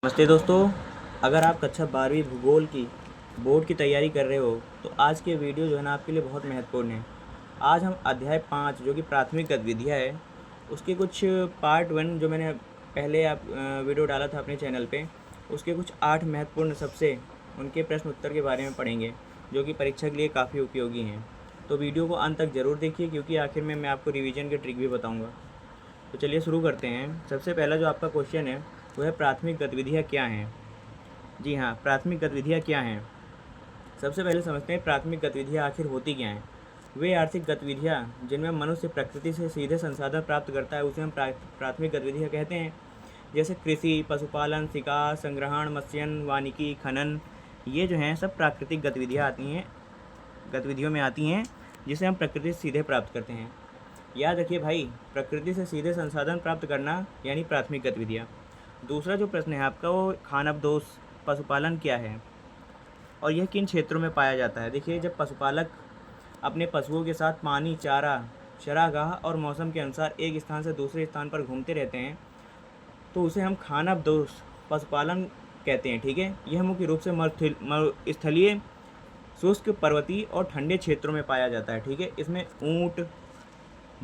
नमस्ते दोस्तों। अगर आप कक्षा 12वीं भूगोल की बोर्ड की तैयारी कर रहे हो तो आज के वीडियो जो है ना आपके लिए बहुत महत्वपूर्ण है। आज हम अध्याय 5 जो कि प्राथमिक गतिविधियाँ है उसके कुछ पार्ट 1 जो मैंने पहले वीडियो डाला था अपने चैनल पे, उसके कुछ 8 महत्वपूर्ण सबसे उनके प्रश्न उत्तर के बारे में पढ़ेंगे जो कि परीक्षा के लिए काफ़ी उपयोगी हैं। तो वीडियो को अंत तक ज़रूर देखिए क्योंकि आखिर में मैं आपको रिवीजन के ट्रिक भी बताऊँगा। तो चलिए शुरू करते हैं। सबसे पहला जो आपका क्वेश्चन है वो है प्राथमिक गतिविधियाँ क्या हैं। जी हाँ, प्राथमिक गतिविधियाँ क्या हैं। सबसे पहले समझते हैं प्राथमिक गतिविधियाँ आखिर होती क्या हैं। वे आर्थिक गतिविधियाँ जिनमें मनुष्य प्रकृति से सीधे संसाधन प्राप्त करता है उसे हम प्राथमिक गतिविधियाँ कहते हैं। जैसे कृषि, पशुपालन, शिकार, संग्रहण, मत्स्यन, वानिकी, खनन, ये जो हैं सब प्राकृतिक गतिविधियों में आती हैं जिसे हम प्रकृति से सीधे प्राप्त करते हैं। याद रखिए भाई, प्रकृति से सीधे संसाधन प्राप्त करना यानी प्राथमिक गतिविधियाँ। दूसरा जो प्रश्न है आपका वो खानाबदोश पशुपालन क्या है और यह किन क्षेत्रों में पाया जाता है। देखिए, जब पशुपालक अपने पशुओं के साथ पानी, चारा, चरागाह और मौसम के अनुसार एक स्थान से दूसरे स्थान पर घूमते रहते हैं तो उसे हम खानाबदोश पशुपालन कहते हैं। ठीक है, यह मुख्य रूप से मरुस्थलीय, शुष्क, पर्वतीय और ठंडे क्षेत्रों में पाया जाता है। ठीक है, इसमें ऊँट,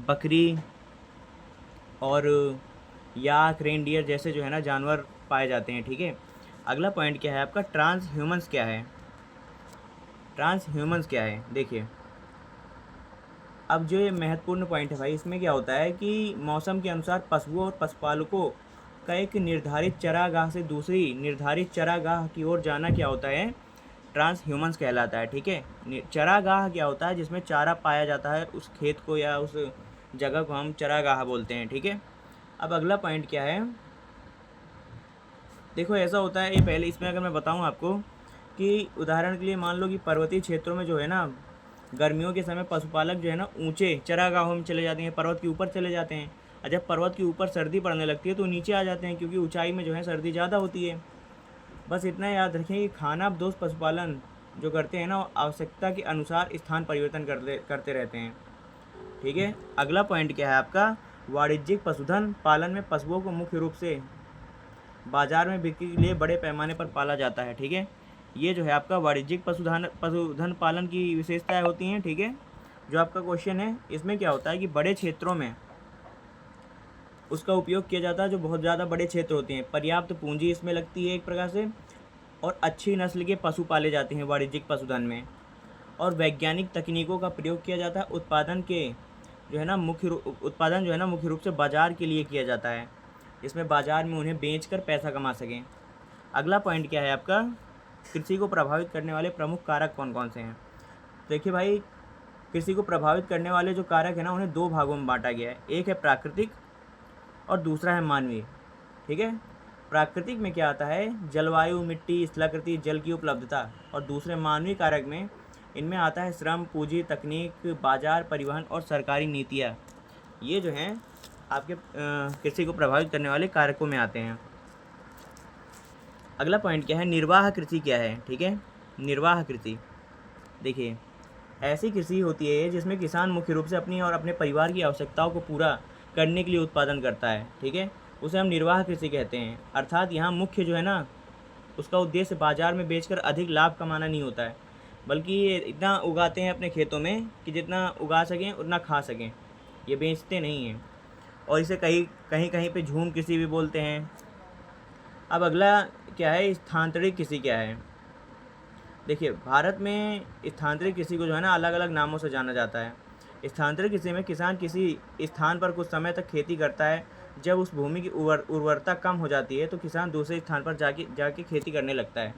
बकरी और याक, रेनडियर जैसे जो है ना जानवर पाए जाते हैं। ठीक है, अगला पॉइंट क्या है आपका, ट्रांस ह्यूमंस क्या है। ट्रांस ह्यूमंस क्या है, देखिए अब जो ये महत्वपूर्ण पॉइंट है भाई, इसमें क्या होता है कि मौसम के अनुसार पशुओं और पशुपालकों का एक निर्धारित चरागाह से दूसरी निर्धारित चरागाह की ओर जाना क्या होता है, ट्रांस ह्यूमंस कहलाता है। ठीक है, चरागाह क्या होता है, जिसमें चारा पाया जाता है, उस खेत को या उस जगह को हम चरागाह बोलते हैं। ठीक है, अब अगला पॉइंट क्या है, देखो ऐसा होता है, ये पहले इसमें अगर मैं बताऊं आपको कि उदाहरण के लिए मान लो कि पर्वतीय क्षेत्रों में जो है ना गर्मियों के समय पशुपालक जो है ना ऊंचे चरागाहों में चले जाते हैं, पर्वत के ऊपर चले जाते हैं। और जब पर्वत के ऊपर सर्दी पड़ने लगती है तो नीचे आ जाते हैं क्योंकि ऊंचाई में जो है सर्दी ज़्यादा होती है। बस इतना याद रखें कि खानाबदोश पशुपालन जो करते हैं ना आवश्यकता के अनुसार स्थान परिवर्तन करते रहते हैं। ठीक है, अगला पॉइंट क्या है आपका, वाणिज्यिक पशुधन पालन में पशुओं को मुख्य रूप से बाजार में बिक्री के लिए बड़े पैमाने पर पाला जाता है। ठीक है, ये जो है आपका वाणिज्यिक पशुधन पालन की विशेषताएं होती हैं। ठीक है, जो आपका क्वेश्चन है इसमें क्या होता है कि बड़े क्षेत्रों में उसका उपयोग किया जाता है, जो बहुत ज़्यादा बड़े क्षेत्र होते हैं, पर्याप्त पूंजी इसमें लगती है एक प्रकार से, और अच्छी नस्ल के पशु पाले जाते हैं वाणिज्यिक पशुधन में, और वैज्ञानिक तकनीकों का प्रयोग किया जाता है। उत्पादन जो है ना मुख्य रूप से बाजार के लिए किया जाता है, जिसमें बाजार में उन्हें बेचकर पैसा कमा सकें। अगला पॉइंट क्या है आपका, कृषि को प्रभावित करने वाले प्रमुख कारक कौन कौन से हैं। देखिए भाई, कृषि को प्रभावित करने वाले जो कारक है ना उन्हें दो भागों में बांटा गया है, एक है प्राकृतिक और दूसरा है मानवीय। ठीक है, प्राकृतिक में क्या आता है, जलवायु, मिट्टी, स्थलाकृति, जल की उपलब्धता, और दूसरे मानवीय कारक में इनमें आता है श्रम, पूंजी, तकनीक, बाजार, परिवहन और सरकारी नीतियाँ। ये जो हैं आपके कृषि को प्रभावित करने वाले कारकों में आते हैं। अगला पॉइंट क्या है, निर्वाह कृषि क्या है। ठीक है, निर्वाह कृषि, देखिए ऐसी कृषि होती है जिसमें किसान मुख्य रूप से अपनी और अपने परिवार की आवश्यकताओं को पूरा करने के लिए उत्पादन करता है। ठीक है, उसे हम निर्वाह कृषि कहते हैं। अर्थात यहाँ मुख्य जो है ना उसका उद्देश्य बाजार में बेचकर अधिक लाभ कमाना नहीं होता है, बल्कि ये इतना उगाते हैं अपने खेतों में कि जितना उगा सकें उतना खा सकें, ये बेचते नहीं हैं। और इसे कहीं पे झूम कृषि भी बोलते हैं। अब अगला क्या है, स्थानांतरित कृषि क्या है। देखिए, भारत में स्थानांतरित कृषि को जो है ना अलग अलग नामों से जाना जाता है। स्थानांतरित कृषि में किसान किसी स्थान पर कुछ समय तक खेती करता है, जब उस भूमि की उर्वरता कम हो जाती है तो किसान दूसरे स्थान पर जाके खेती करने लगता है।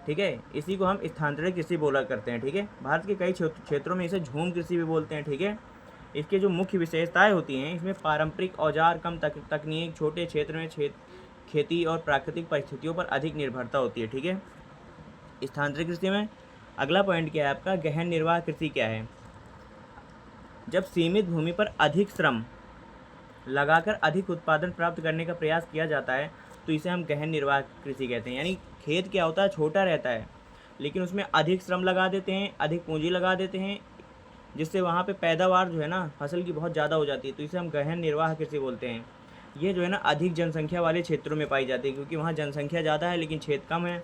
ठीक है, इसी को हम स्थानांतरित कृषि बोला करते हैं। ठीक है, भारत के कई क्षेत्रों में इसे झूम कृषि भी बोलते हैं। ठीक है, इसके जो मुख्य विशेषताएं होती हैं, इसमें पारंपरिक औजार, कम तकनीक, छोटे क्षेत्र में खेती और प्राकृतिक परिस्थितियों पर अधिक निर्भरता होती है। ठीक है, स्थानांतरित कृषि में अगला पॉइंट क्या है आपका, गहन निर्वाह कृषि क्या है। जब सीमित भूमि पर अधिक श्रम लगाकर अधिक उत्पादन प्राप्त करने का प्रयास किया जाता है तो इसे हम गहन निर्वाह कृषि कहते हैं। यानी खेत क्या होता है, छोटा रहता है, लेकिन उसमें अधिक श्रम लगा देते हैं, अधिक पूंजी लगा देते हैं, जिससे वहाँ पे पैदावार जो है ना फसल की बहुत ज़्यादा हो जाती है, तो इसे हम गहन निर्वाह कृषि बोलते हैं। ये जो है ना अधिक जनसंख्या वाले क्षेत्रों में पाई जाती है, क्योंकि वहाँ जनसंख्या ज़्यादा है लेकिन क्षेत्र कम है।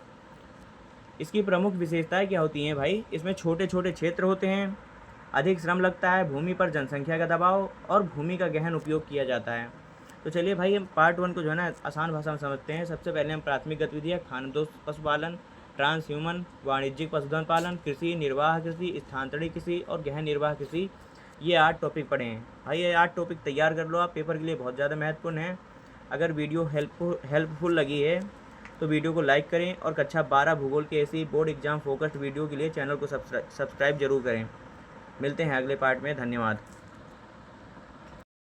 इसकी प्रमुख विशेषताएं क्या होती हैं भाई? इसमें छोटे छोटे क्षेत्र होते हैं, अधिक श्रम लगता है, भूमि पर जनसंख्या का दबाव और भूमि का गहन उपयोग किया जाता है। तो चलिए भाई, हम पार्ट 1 को जो है ना आसान भाषा में समझते हैं। सबसे पहले हम प्राथमिक गतिविधियाँ, खानाबदोश पशुपालन, ट्रांस ह्यूमन, वाणिज्यिक पशुधन पालन, कृषि, निर्वाह कृषि, स्थानांतरित कृषि और गहन निर्वाह कृषि, ये 8 टॉपिक पढ़े हैं भाई। ये 8 टॉपिक तैयार कर लो आप, पेपर के लिए बहुत ज़्यादा महत्वपूर्ण है। अगर वीडियो हेल्पफुल लगी है तो वीडियो को लाइक करें और कक्षा 12 भूगोल के ऐसी बोर्ड एग्जाम फोकस्ड वीडियो के लिए चैनल को सब्सक्राइब जरूर करें। मिलते हैं अगले पार्ट में। धन्यवाद।